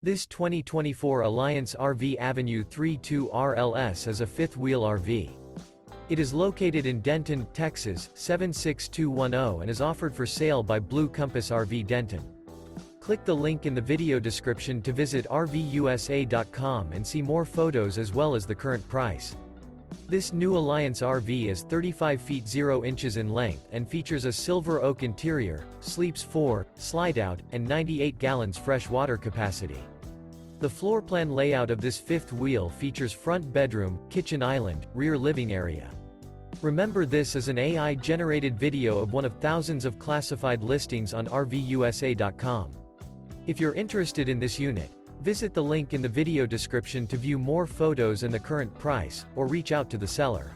This 2024 Alliance RV Avenue 32 RLS is a fifth-wheel RV. It is located in Denton, Texas, 76210 and is offered for sale by Blue Compass RV Denton. Click the link in the video description to visit RVUSA.com and see more photos as well as the current price. This new Alliance RV is 35 feet 0 inches in length and features a silver oak interior, sleeps 4, Slideout, and 98 gallons fresh water capacity. The floor plan layout of this fifth wheel features front bedroom, kitchen island, rear living area. Remember, this is an AI-generated video of one of thousands of classified listings on RVUSA.com. If you're interested in this unit, visit the link in the video description to view more photos and the current price, or reach out to the seller.